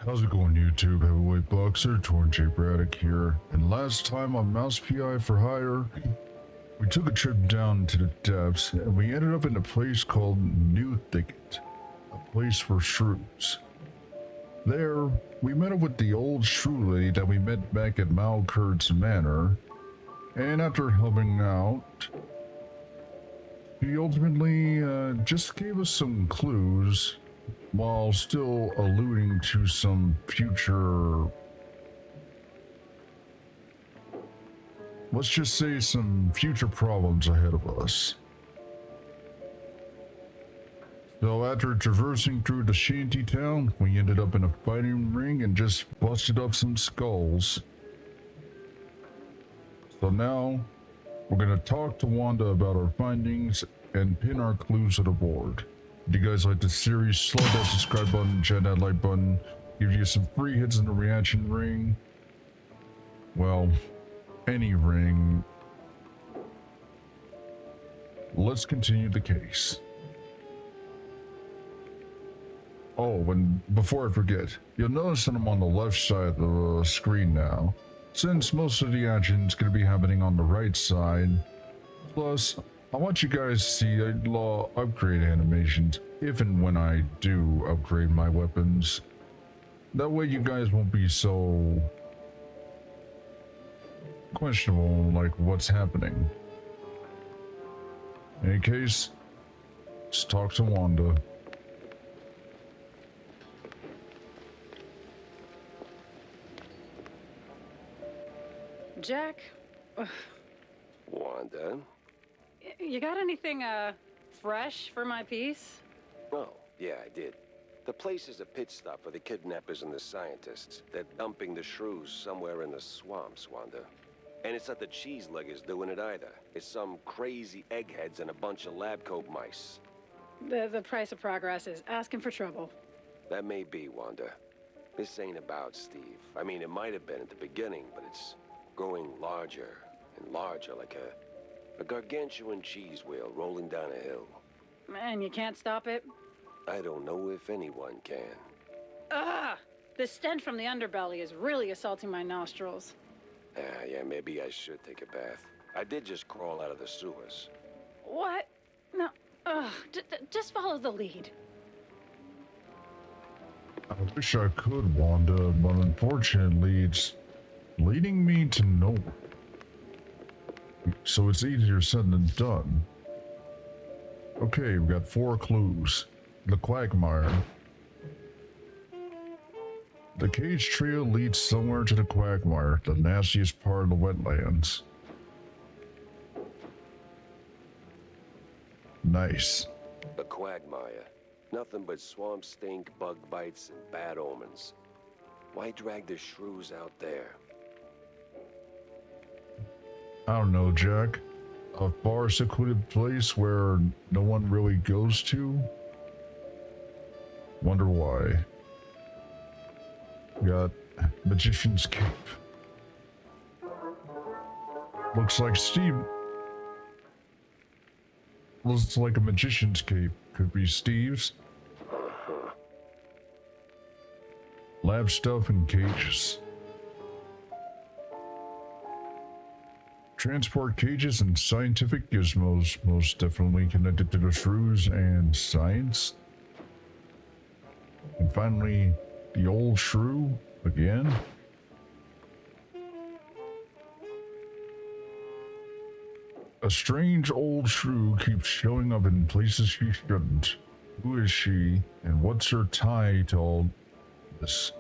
How's it going, YouTube? Heavyweight boxer TJ.Braddock here. And last time on Mouse PI for Hire, we took a trip down to the depths and we ended up in a place called Newthicket, a place for shrews. There, we met up with the old shrew lady that we met back at Malkurt's Manor, and after helping out, she ultimately just gave us some clues while still alluding to some future, let's just say some future problems ahead of us. So after traversing through the shanty town, we ended up in a fighting ring and just busted up some skulls. So now, we're gonna talk to Wanda about our findings and pin our clues to the board. If you guys like the series, slide that subscribe button, chat that like button, give you some free hits in the reaction ring. Well, any ring. Let's continue the case. Oh, and before I forget, you'll notice that I'm on the left side of the screen now, since most of the action is going to be happening on the right side. Plus, I want you guys to see upgrade animations if and when I do upgrade my weapons. That way you guys won't be so questionable like what's happening. In any case, let's talk to Wanda. Jack, Wanda? you got anything, fresh for my piece? Oh, yeah, I did. The place is a pit stop for the kidnappers and the scientists. They're dumping the shrews somewhere in the swamps, Wanda. And it's not the cheese leggers doing it either. It's some crazy eggheads and a bunch of lab coat mice. The price of progress is asking for trouble. That may be, Wanda. This ain't about Steve. I mean, it might have been at the beginning, but it's growing larger and larger, like a gargantuan cheese wheel rolling down a hill. And you can't stop it? I don't know if anyone can. Ugh! The stench from the underbelly is really assaulting my nostrils. Yeah, maybe I should take a bath. I did just crawl out of the sewers. What? No, just follow the lead. I wish I could, Wanda, but unfortunately it's leading me to nowhere. So it's easier said than done. Okay, we got 4 clues. The Quagmire. The cage trail leads somewhere to the Quagmire, the nastiest part of the wetlands. Nice. The Quagmire. Nothing but swamp stink, bug bites, and bad omens. Why drag the shrews out there? I don't know, Jack. A far secluded place where no one really goes to? Wonder why. We got Magician's Cape. Looks like Steve. Looks like a Magician's Cape. Could be Steve's. Lab stuff and cages. Transport cages and scientific gizmos, most definitely connected to the shrews and science. And finally, the old shrew again. A strange old shrew keeps showing up in places she shouldn't. Who is she, and what's her tie to all this?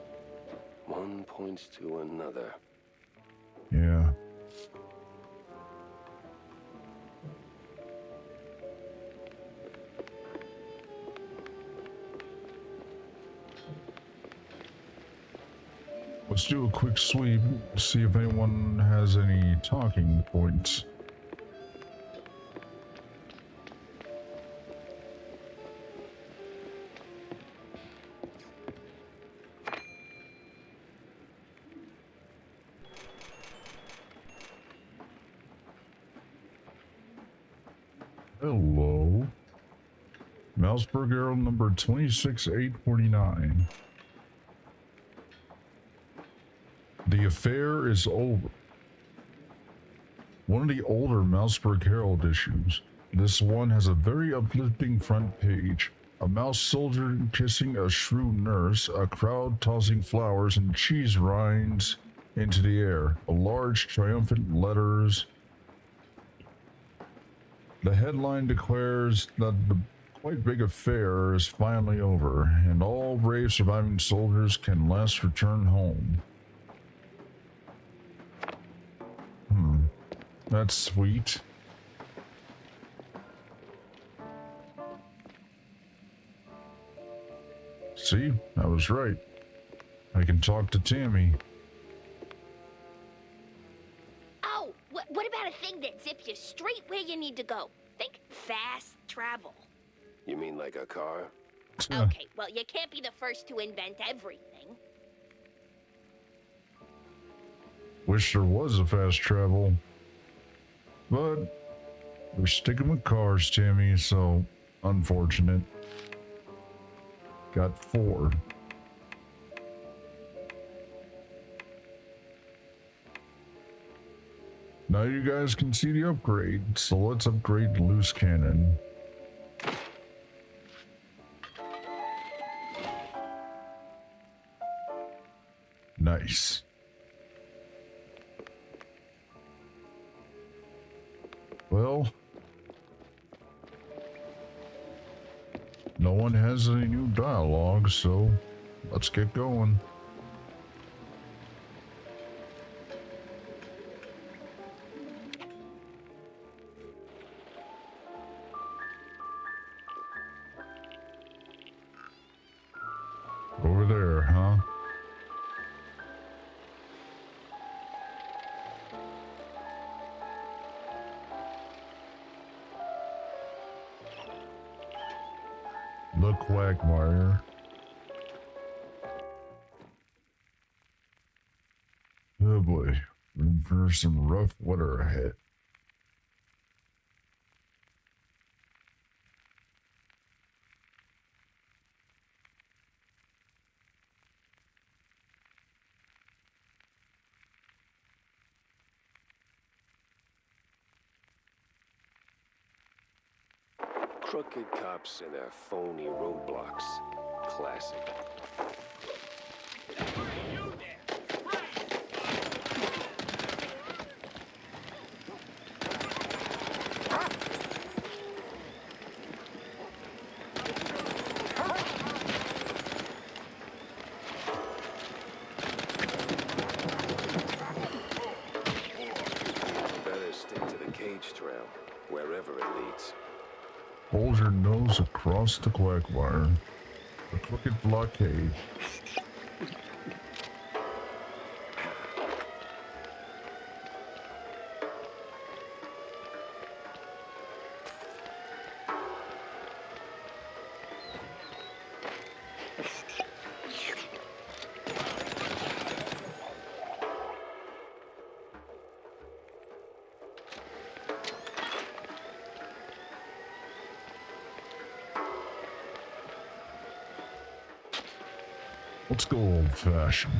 One points to another. Yeah. Let's do a quick sweep, see if anyone has any talking points. Hello. Mouseburg arrow number 26849. The affair is over. One of the older Mouseburg Herald issues. This one has a very uplifting front page. A mouse soldier kissing a shrew nurse, a crowd tossing flowers and cheese rinds into the air. A large triumphant letters. The headline declares that the quite big affair is finally over, and all brave surviving soldiers can last return home. That's sweet. See, I was right. I can talk to Tammy. Oh, what about a thing that zips you straight where you need to go? Think fast travel. You mean like a car? Okay, well, you can't be the first to invent everything. Wish there was a fast travel. But we're sticking with cars, Tammy, so unfortunate. Got 4. Now you guys can see the upgrade, so let's upgrade the loose cannon. Nice. Well, no one has any new dialogue, so let's get going. Over there, huh? The Quagmire. Oh boy, we're in for some rough weather ahead. Crooked cops and their phony roadblocks. Classic. Better stick to the cage trail, wherever it leads. Hold your nose across the Quagmire. The crooked blockade. Let's go old-fashioned.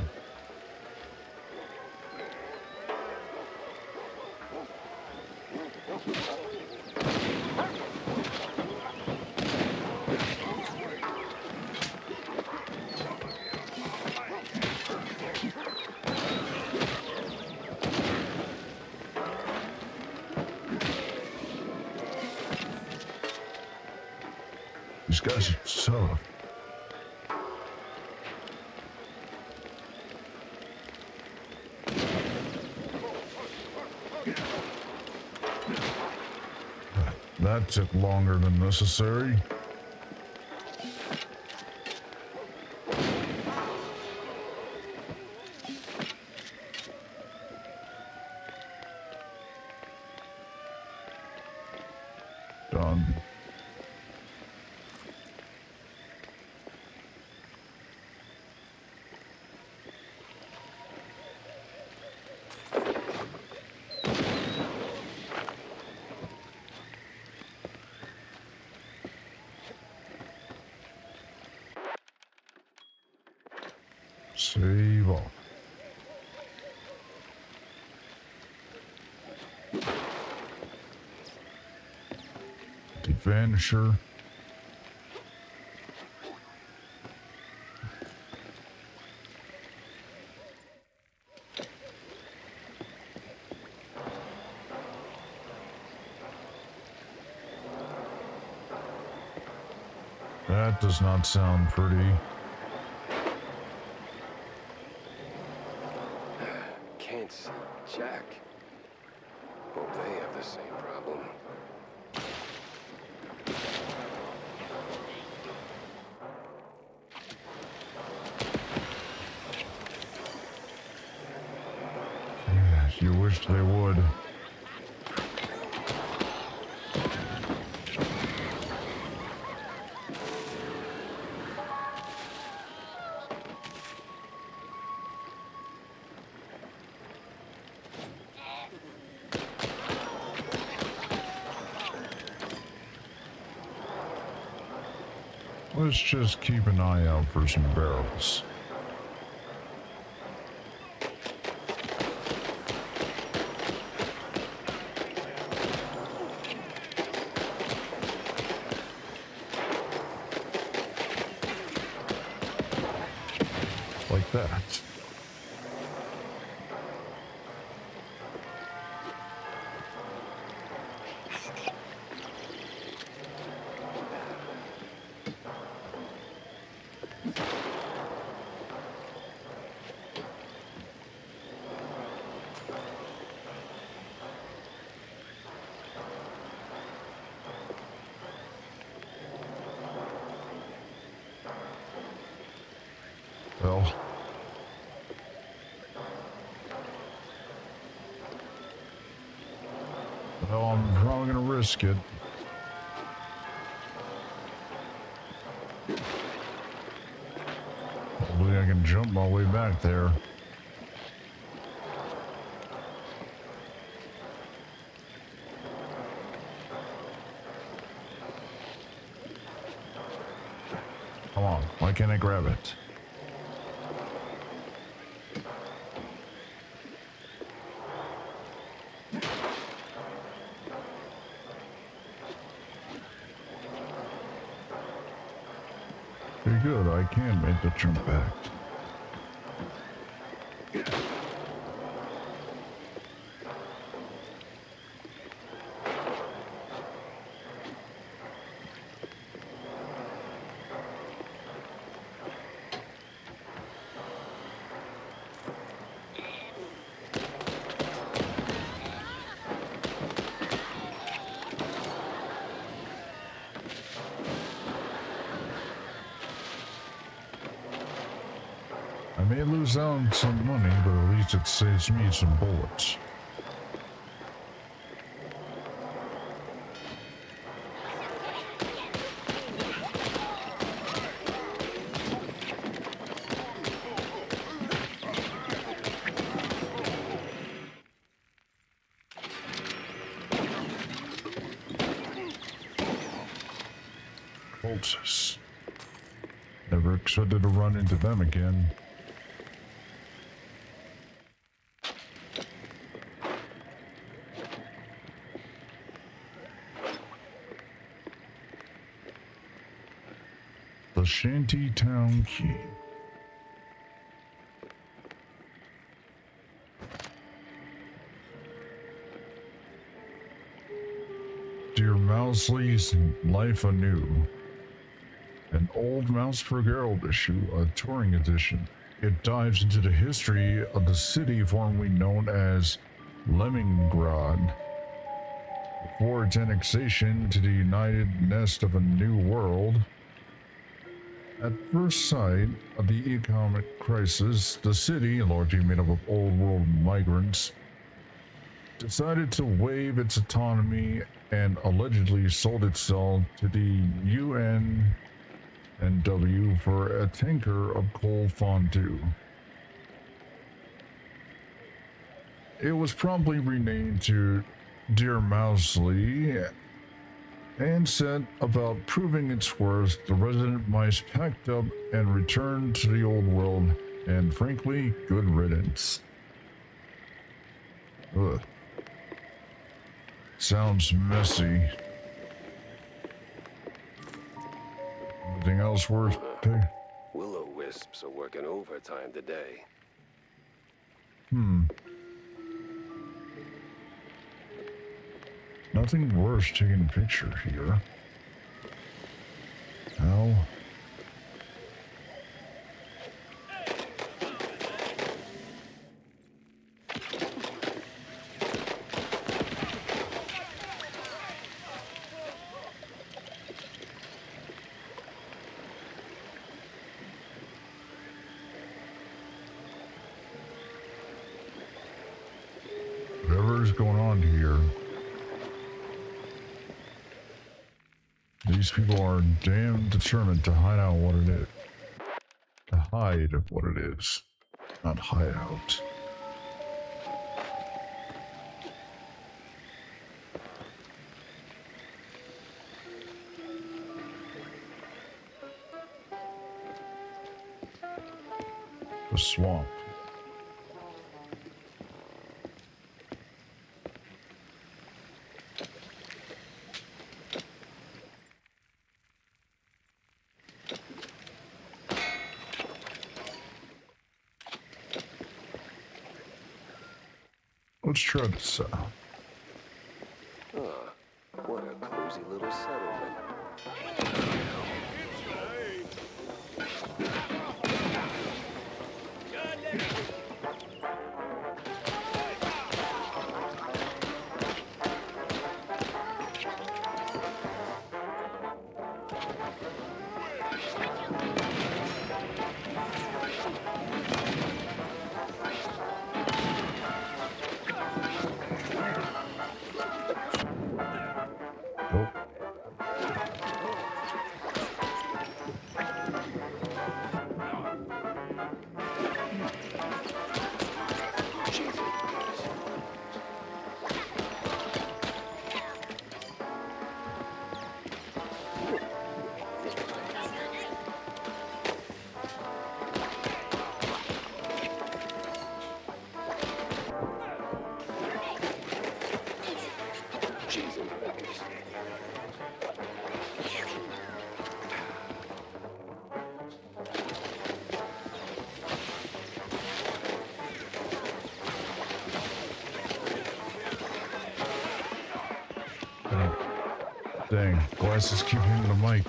These guys are tough. That took longer than necessary. Done. Save off. Vanisher. That does not sound pretty. Can't see Jack. Hope they have the same problem. You wish they would. Let's just keep an eye out for some barrels. Like that. Well, I'm probably gonna risk it. Hopefully I can jump my way back there. Come on, why can't I grab it? Pretty good, I can make the jump back. I may lose out on some money, but at least it saves me some bullets. Cultists. Never expected to run into them again. The Shantytown Key. Dear Mousley's Life Anew. An old Mouseburg Herald issue, a touring edition. It dives into the history of the city formerly known as Lemongrad, before its annexation to the United Nest of a New World. At first sight of the economic crisis, the city, largely made up of old world migrants, decided to waive its autonomy and allegedly sold itself to the UNW for a tanker of coal fondue. It was promptly renamed to Dear Mousley and set about proving its worth. The resident mice packed up and returned to the old world, and frankly, good riddance. Ugh. Sounds messy. Anything else worth paying? Will-o-wisps are working overtime today. Nothing worth taking a picture here. How? Whatever's going on here, these people are damn determined to hide out what it is. To hide what it is, not hide out. The swamp. Let's try this out. Ah, what a cozy little settlement. Nope. Cheese and crackers. Dang, glasses keep hitting the mic.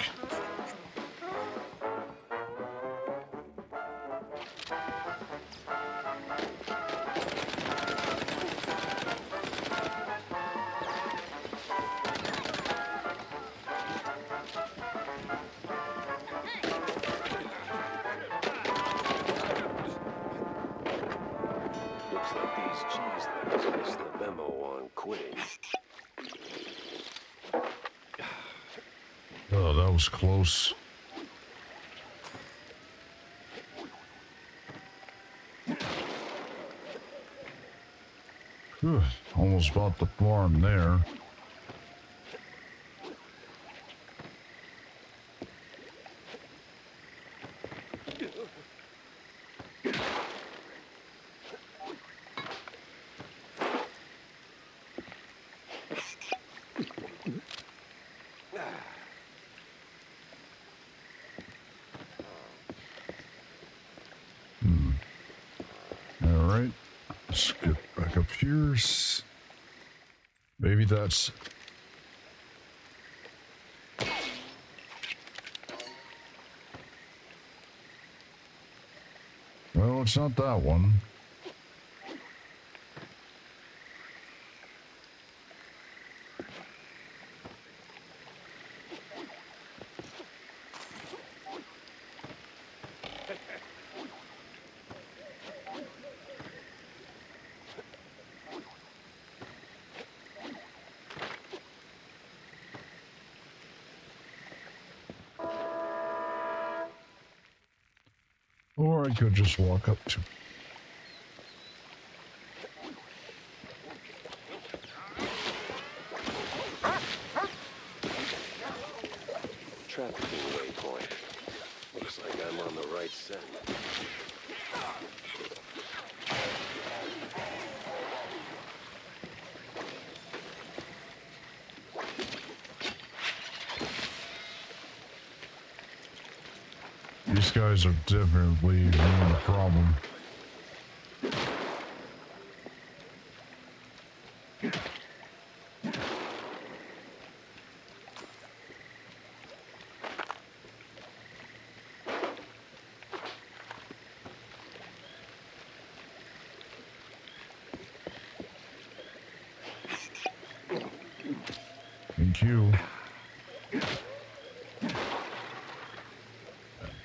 Looks like these cheese things missed the memo on quitting. Oh, that was close. Whew, almost bought the farm there. Alright, let's get back up here. Maybe that's... Well, it's not that one. Or I could just walk up to... Trafficking waypoint. Looks like I'm on the right scent. These guys are definitely being the problem. Thank you.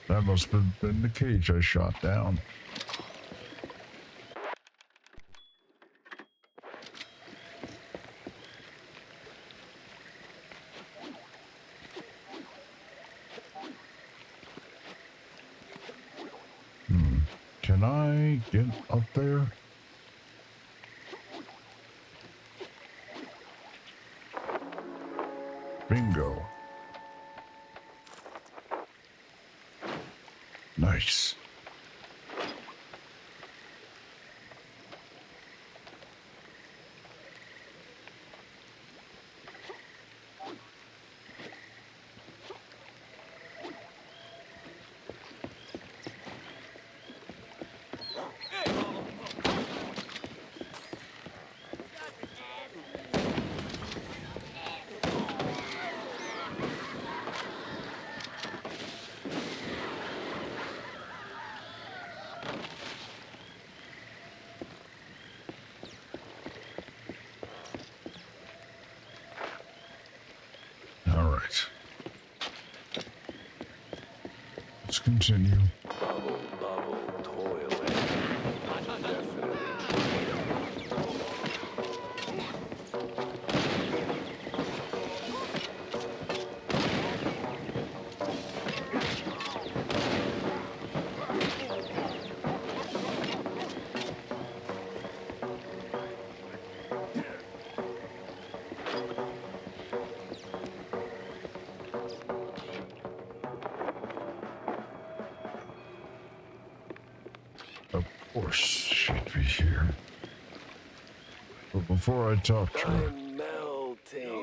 That must have been the cage I shot down. Can I get up there? Bingo. Nice. All right. Let's continue. Bubble, toilet. Definitely. Of course, she'd be here. But before I talk to her, I'm melting.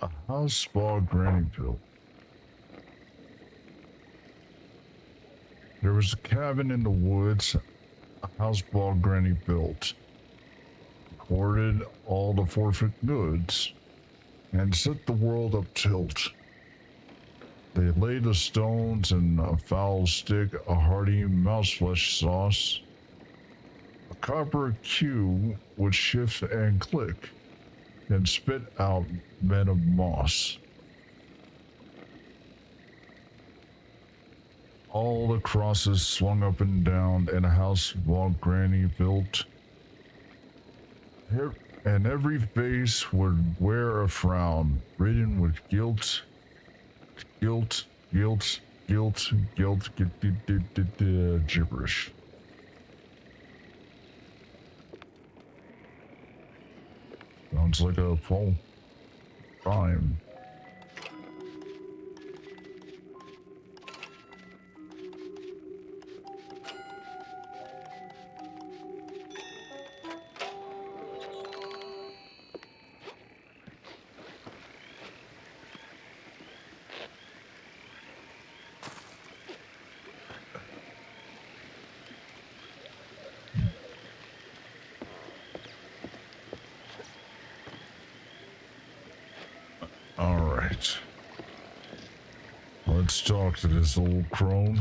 a house spa granny built. There was a cabin in the woods a house spa granny built. Hoarded all the forfeit goods and set the world up tilt. They laid the stones in a foul stick, a hearty mouseflesh sauce. A copper cue would shift and click, and spit out bed of moss. All the crosses swung up and down in a house while Granny built. And every face would wear a frown, written with guilt, guilt, guilt, guilt, guilt, gibberish. Sounds like a full rhyme. All right. Let's talk to this old crone.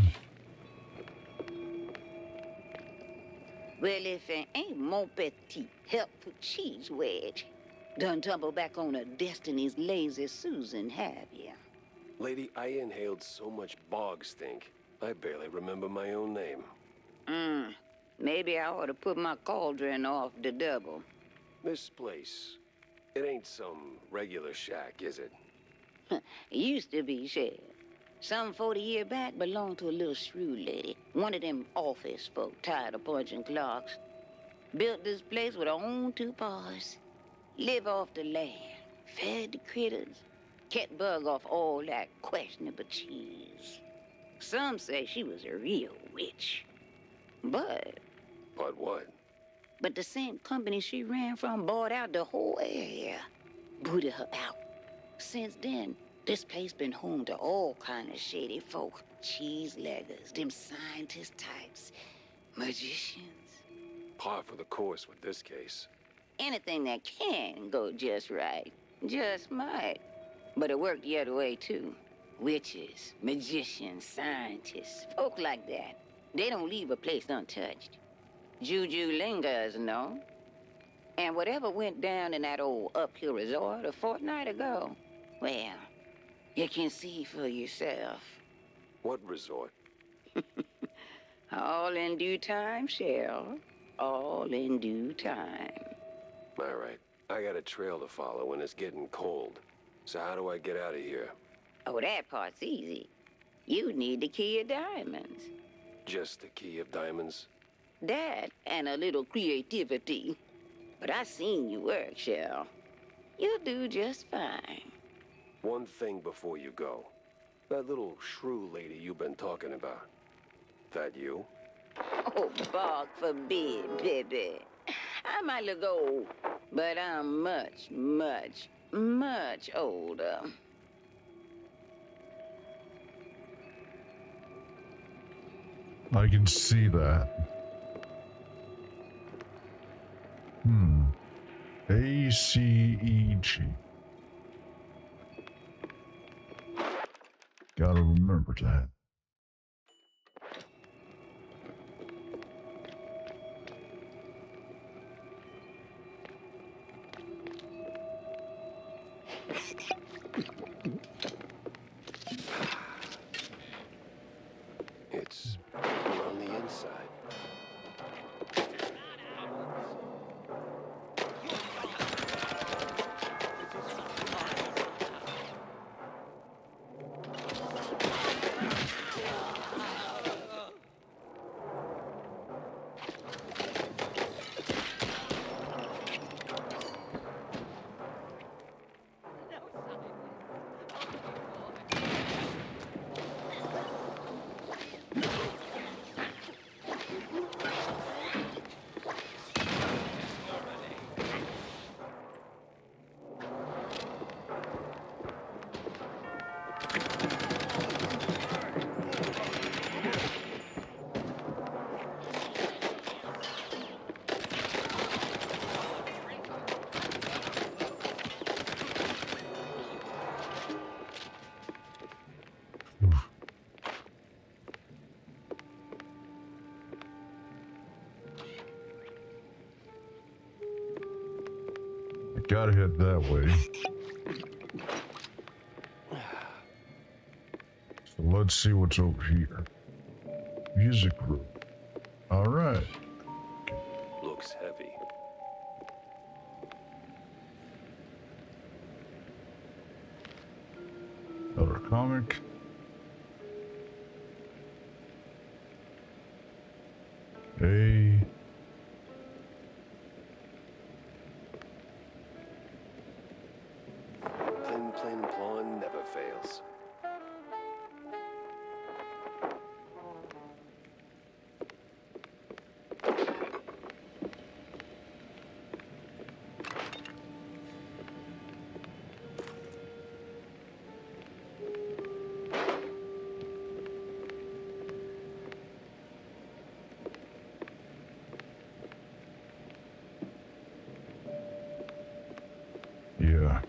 Well, if it ain't mon petit helpful cheese wedge, done tumble back on a Destiny's lazy Susan, have ya? Lady, I inhaled so much bog stink, I barely remember my own name. Maybe I ought to put my cauldron off the double. This place, it ain't some regular shack, is it? It used to be, Sheriff. Some 40 years back belonged to a little shrew lady. One of them office folk tired of punching clocks. Built this place with her own two paws. Live off the land. Fed the critters. Kept bug off all that questionable cheese. Some say she was a real witch. But But what? But the same company she ran from bought out the whole area. Booted her out. Since then, this place been home to all kind of shady folk. Cheese leggers, them scientist types, magicians. Par for the course with this case. Anything that can go just right. Just might. But it worked the other way, too. Witches, magicians, scientists, folk like that. They don't leave a place untouched. Juju lingers, no? And whatever went down in that old uphill resort a fortnight ago, well, you can see for yourself. What resort? All in due time, Cheryl. All in due time. All right. I got a trail to follow and it's getting cold. So how do I get out of here? Oh, that part's easy. You need the key of diamonds. Just the key of diamonds? That and a little creativity. But I seen you work, Cheryl. You'll do just fine. One thing before you go. That little shrew lady you've been talking about. That you? Oh, bog forbid, baby. I might look old, but I'm much, much, much older. I can see that. ACEG. Gotta remember that. It's on the inside. Gotta head that way. So let's see what's over here. Music room. Alright. Looks heavy. Another comic. A Plin, plin, plon never fails. yeah.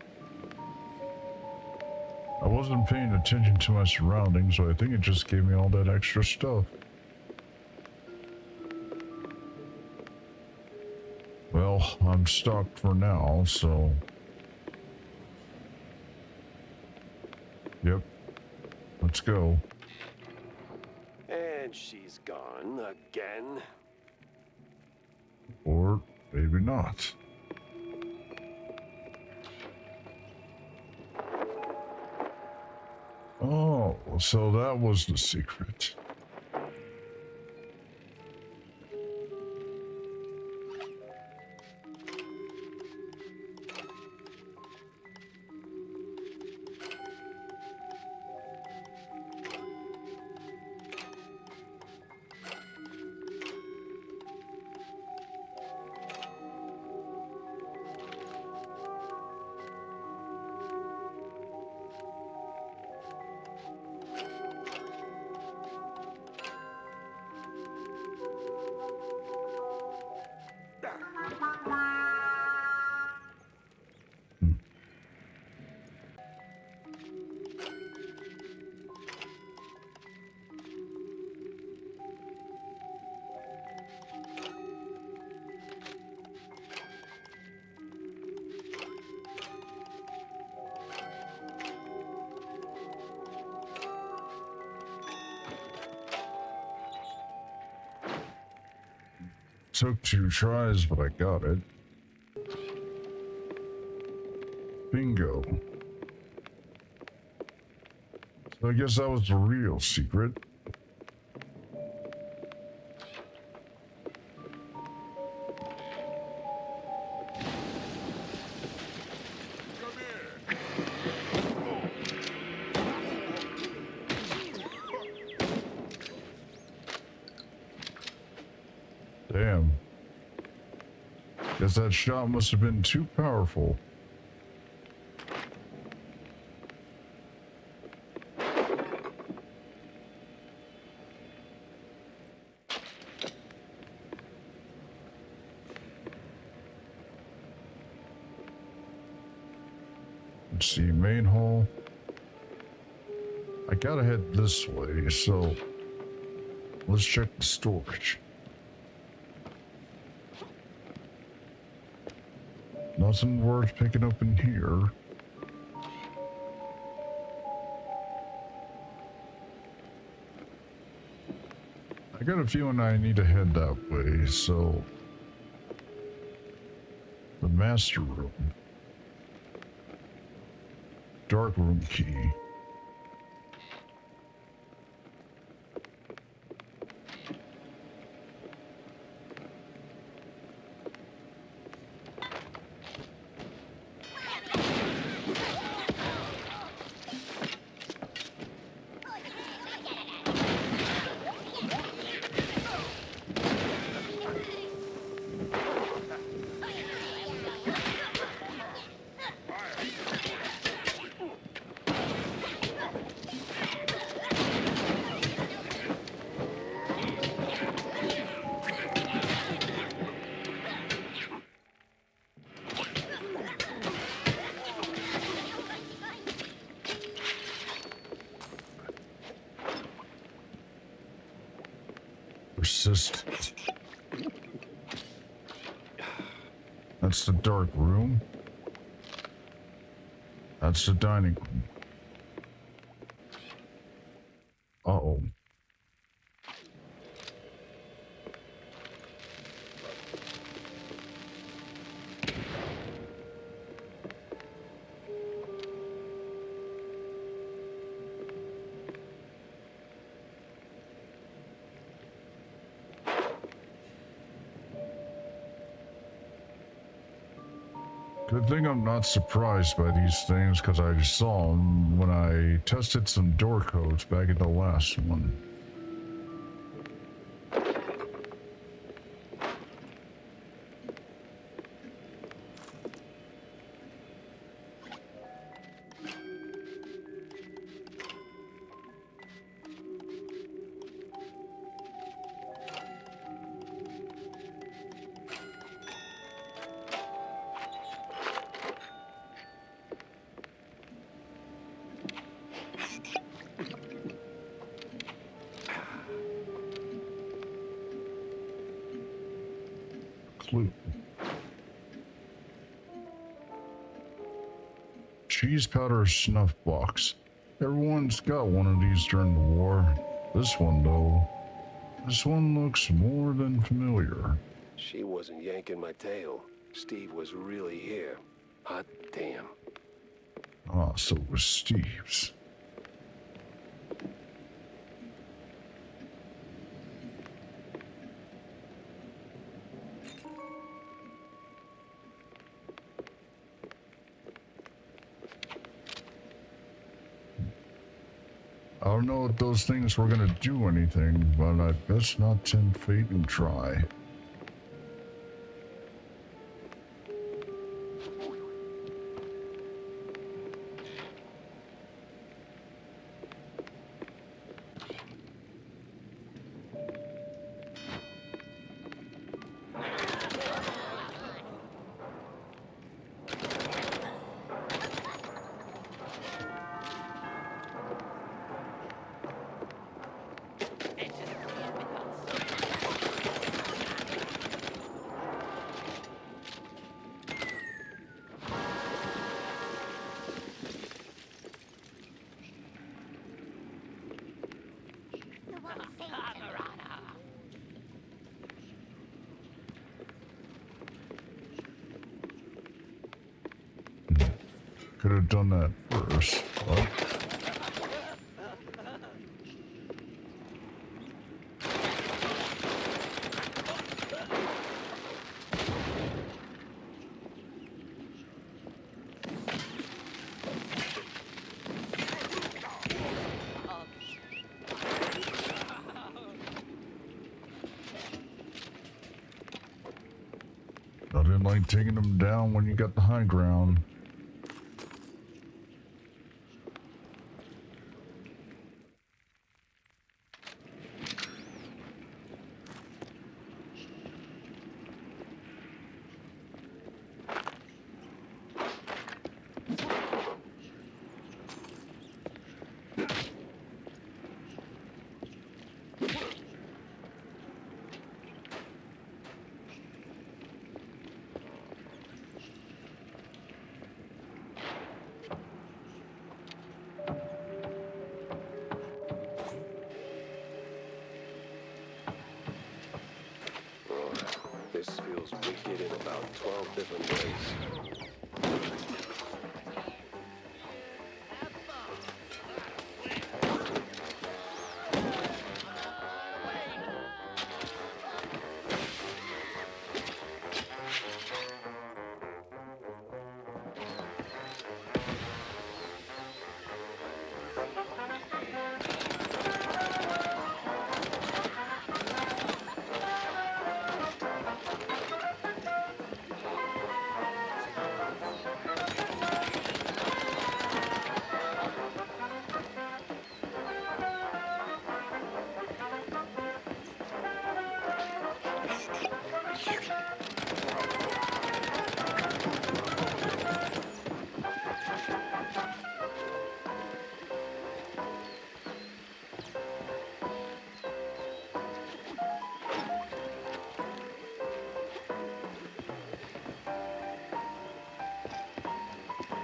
I wasn't paying attention to my surroundings, so I think it just gave me all that extra stuff. Well, I'm stocked for now, so... Yep. Let's go. And she's gone again. Or maybe not. Oh, so that was the secret. Took 2 tries, but I got it. Bingo. So I guess that was the real secret. Damn. Guess that shot must have been too powerful. Let's see, main hall. I gotta head this way, so let's check the storage. Nothing worth picking up in here. I got a feeling I need to head that way, so the master room. Dark room key. Persistent. That's the dark room. That's the dining room. Uh-oh. Good thing I'm not surprised by these things, because I saw them when I tested some door codes back in the last one. Clue. Cheese powder snuff box. Everyone's got one of these during the war. This one, though. This one looks more than familiar. She wasn't yanking my tail. Steve was really here. Hot damn. Ah, so it was Steve's. I don't know if those things were gonna do anything, but I best not tempt fate and try. could have done that first, but... I didn't like taking them down when you got the high ground. This feels wicked in about 12 different ways.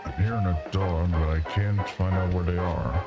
I'm hearing a dog, but I can't find out where they are.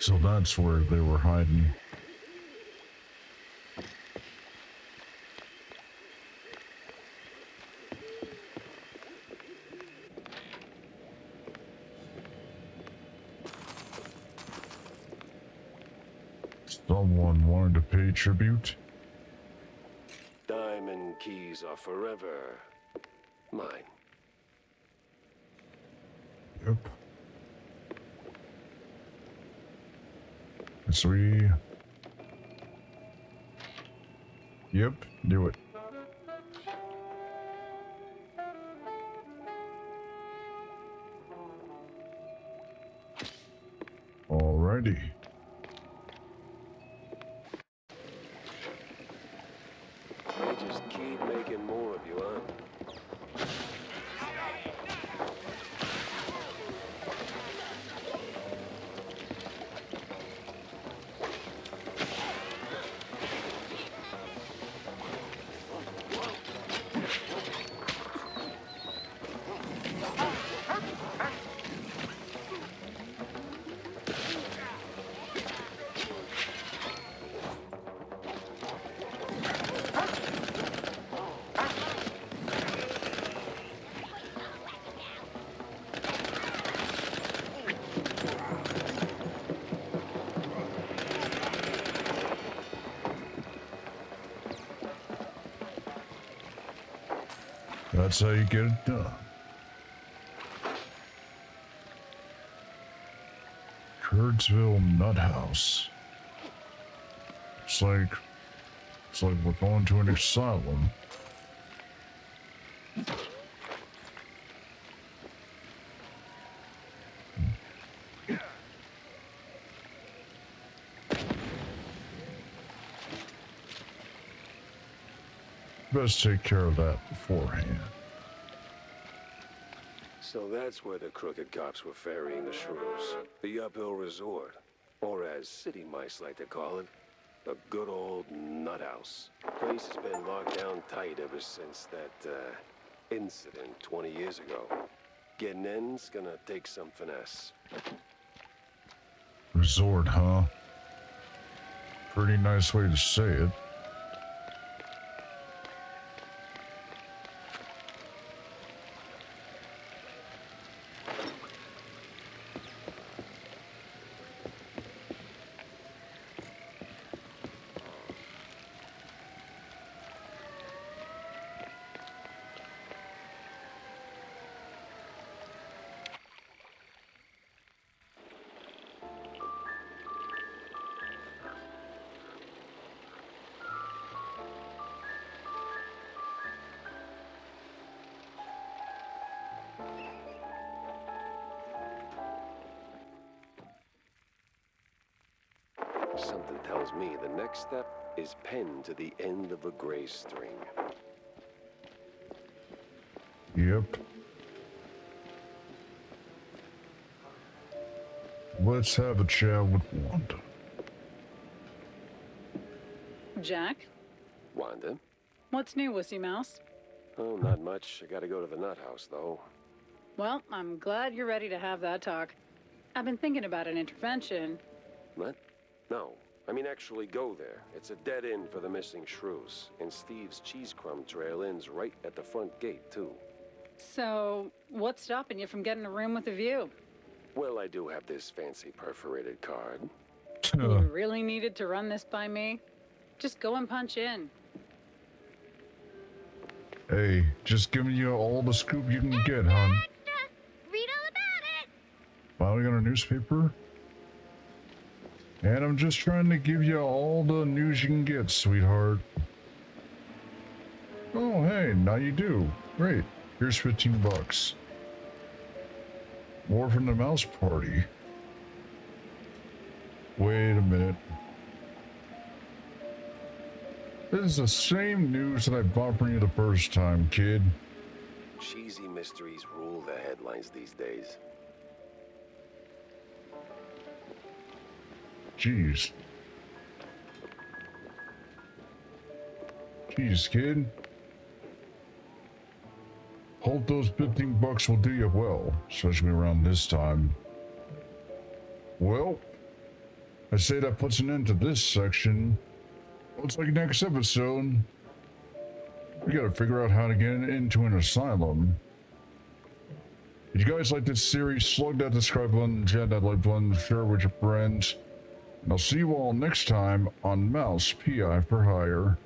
So that's where they were hiding. Someone wanted to pay tribute. Diamond keys are forever mine. Yep. So we... Yep, do it. Alrighty. They just keep making more of you, huh? That's how you get it done. Kurtzville Nut House. It's like we're going to an asylum. Best take care of that beforehand. So that's where the crooked cops were ferrying the shrews. The uphill resort. Or as city mice like to call it, a good old nut house. Place has been locked down tight ever since that, incident 20 years ago. Getting in's gonna take some finesse. Resort, huh? Pretty nice way to say it. Something tells me the next step is pinned to the end of a gray string. Yep. Let's have a chat with Wanda. Jack, Wanda? what's new, Wussy Mouse? Oh, not much. I gotta go to the nut house, though. Well, I'm glad you're ready to have that talk. I've been thinking about an intervention. What? No. I mean, actually go there. It's a dead end for the missing shrews. And Steve's cheese crumb trail ends right at the front gate, too. So, what's stopping you from getting a room with a view? Well, I do have this fancy perforated card. You really needed to run this by me? Just go and punch in. Hey, just giving you all the scoop you can get, hon. Read all about it. Finally got a newspaper? And I'm just trying to give you all the news you can get, sweetheart. Oh, hey, now you do. Great. Here's 15 bucks. More from the mouse party. Wait a minute. This is the same news that I bought from you the first time, kid. Cheesy mysteries rule the headlines these days. Jeez. Jeez, kid. Hope those 15 bucks will do you well, especially around this time. Well, I say that puts an end to this section. Looks like next episode, we gotta figure out how to get into an asylum. If you guys like this series, slug that subscribe button, chat that like button, share with your friends. And I'll see you all next time on Mouse PI for Hire.